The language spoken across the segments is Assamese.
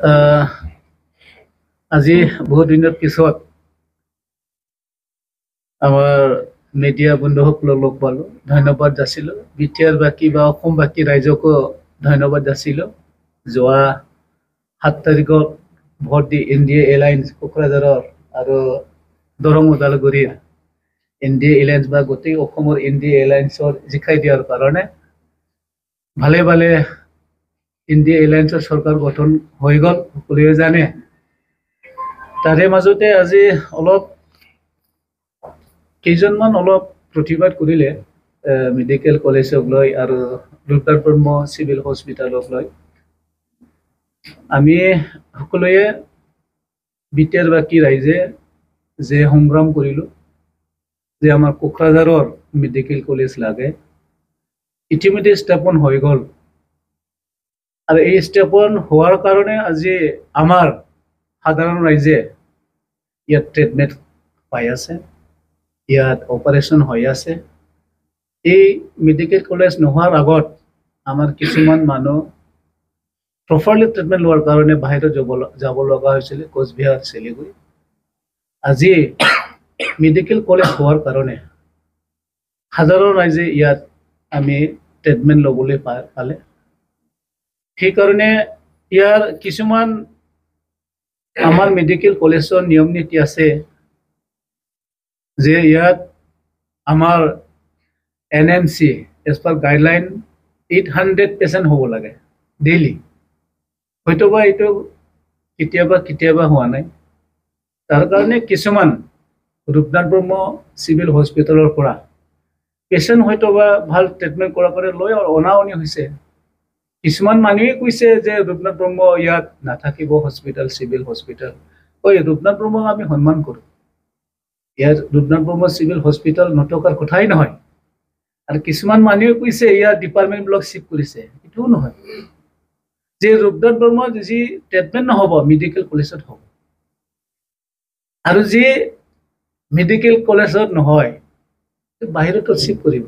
আহ, আজি বহুত দিনৰ পিছত আমাৰ মিডিয়া বন্ধুসকলক লগ পালোঁ। ধন্যবাদ যাচিলোঁ। বিটিআৰবাসী বা অসমবাসী ৰাইজকো ধন্যবাদ যাচিলোঁ। যোৱা 7 তাৰিখত ভোট দি NDA এলায়েন্স কোকৰাঝাৰৰ আৰু দৰং ওদালগুৰিৰ NDA এলায়েন্স বা গোটেই অসমৰ NDA এলায়েন্সৰ জিকাই দিয়াৰ কাৰণে ভালে ভালে NDA এলায়েন্সৰ চৰকাৰ গঠন হৈ গ'ল, সকলোৱে জানে। তাৰে মাজতে আজি অলপ কেইজনমান অলপ প্ৰতিবাদ কৰিলে মেডিকেল কলেজক লৈ আৰু ডক্টৰ ব্ৰহ্ম চিভিল হস্পিটেলক লৈ। আমি সকলোৱে বিটিআৰবাসী ৰাইজে যে সংগ্ৰাম কৰিলোঁ যে আমাৰ কোকৰাঝাৰৰ মেডিকেল কলেজ লাগে, ইতিমধ্যে স্থাপন হৈ গ'ল। আৰু এই স্থাপন হোৱাৰ কাৰণে আজি আমাৰ সাধাৰণ ৰাইজে ইয়াত ট্ৰিটমেণ্ট পাই আছে, ইয়াত অপাৰেশ্যন হৈ আছে। এই মেডিকেল কলেজ নোহোৱাৰ আগত আমাৰ কিছুমান মানুহ প্ৰপাৰলি ট্ৰিটমেণ্ট লোৱাৰ কাৰণে বাহিৰত যাব লগা হৈছিল, কোচবিহাৰ, শিলিগুৰি। আজি মেডিকেল কলেজ হোৱাৰ কাৰণে সাধাৰণ ৰাইজে ইয়াত আমি ট্ৰিটমেণ্ট ল'বলৈ পালে। সেইকাৰণে ইয়াৰ কিছুমান আমাৰ মেডিকেল কলেজৰ নিয়ম নীতি আছে যে ইয়াত আমাৰ NMC as per guideline 800 percent হ'ব লাগে ডেইলি। হয়তোবা এইটো কেতিয়াবা হোৱা নাই। তাৰ কাৰণে কিছুমান ৰূপনাথ ব্ৰহ্ম চিভিল হস্পিটেলৰ পৰা পেচেণ্ট হয়তোবা ভাল ট্ৰিটমেণ্ট কৰাৰ কাৰণে লৈ অনাউনি হৈছে। কিছুমান মানুহে কৈছে যে ৰূপনাথ ব্ৰহ্ম ইয়াত নাথাকিব, হস্পিটেল চিভিল হস্পিটেল। ৰূপনাথ ব্ৰহ্মক আমি সন্মান কৰোঁ। ইয়াত ৰূপনাথ ব্ৰহ্ম চিভিল হস্পিটেল নথকাৰ কথাই নহয়। আৰু কিছুমান মানুহে কৈছে ইয়াৰ ডিপাৰ্টমেণ্টবিলাক চিফ্ট কৰিছে, এইটোও নহয়। যে ৰূপনাথ ব্ৰহ্মৰ যি ট্ৰিটমেণ্ট নহ'ব মেডিকেল কলেজত হ'ব, আৰু যি মেডিকেল কলেজত নহয় বাহিৰতো চিফ্ট কৰিব।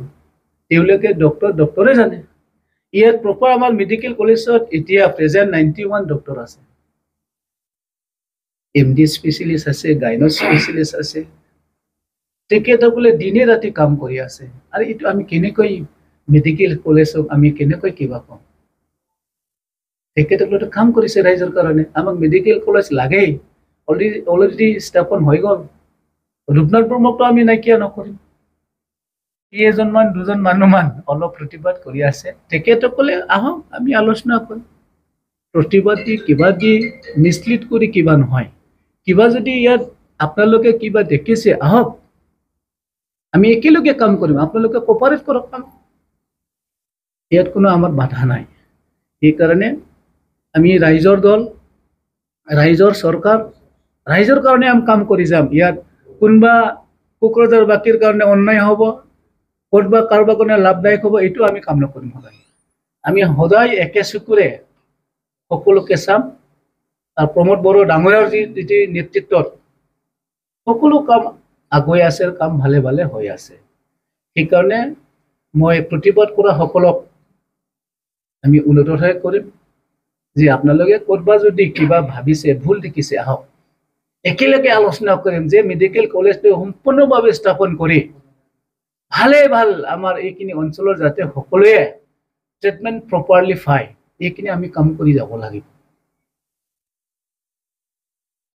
তেওঁলোকে ডক্টৰে জানে। ইয়াত প্ৰপাৰ আমাৰ মেডিকেল কলেজত এতিয়া প্ৰেজেণ্ট 91 ডক্টৰ আছে। MD স্পেচিয়েলিষ্ট আছে, গাইনো স্পেচিয়েলিষ্ট আছে। তেখেতসকলে দিনে ৰাতি কাম কৰি আছে। আৰু এইটো আমি কেনেকৈ মেডিকেল কলেজক আমি কেনেকৈ কিবা কম? তেখেতসকলে কাম কৰিছে ৰাইজৰ কাৰণে। আমাক মেডিকেল কলেজ লাগেই, অলৰেডি স্থাপন হৈ গ'ল। ৰূপনাথ ব্ৰহ্মকটো আমি নাইকিয়া নকৰিম। এজনমান দুজন মানুহমান অলপ প্ৰতিবাদ কৰি আছে, তেখেতসকলে আহক, আমি আলোচনা কৰিম। প্ৰতিবাদ দি কিবা দি মিছলিড কৰি কিবা নহয়। কিবা যদি ইয়াত আপোনালোকে কিবা দেখিছে, আহক, আমি একেলগে কাম কৰিম। আপোনালোকে কোপাৰেট কৰক কাম। ইয়াত কোনো আমাৰ বাধা নাই। সেইকাৰণে আমি ৰাইজৰ দল, ৰাইজৰ চৰকাৰ, ৰাইজৰ কাৰণে আমি কাম কৰি যাম। ইয়াত কোনোবা কোকৰাঝাৰবাসীৰ কাৰণে অন্যায় হ'ব, ক'ৰবা কাৰোবাৰ কাৰণে লাভদায়ক হ'ব, এইটো আমি কাম নকৰিম। আমি সদায় একে চকুৰে সকলোকে চাম। আৰু প্ৰমোদ বড়ো ডাঙৰীয়াৰ যি নেতৃত্বত সকলো কাম আগুৱাই আছে, কাম ভালে ভালে হৈ আছে। সেইকাৰণে মই প্ৰতিবাদ কৰা সকলক আমি অনুৰোধ কৰিম যে আপোনালোকে ক'ৰবা যদি কিবা ভাবিছে, ভুল দেখিছে, আহক, একেলগে আলোচনা কৰিম যে মেডিকেল কলেজটো সম্পূৰ্ণভাৱে স্থাপন কৰি ভালে ভাল আমাৰ এইখিনি অঞ্চলৰ যাতে সকলোৱে ট্ৰিটমেণ্ট প্ৰপাৰলি পায়, এইখিনি আমি কাম কৰি যাব লাগিব।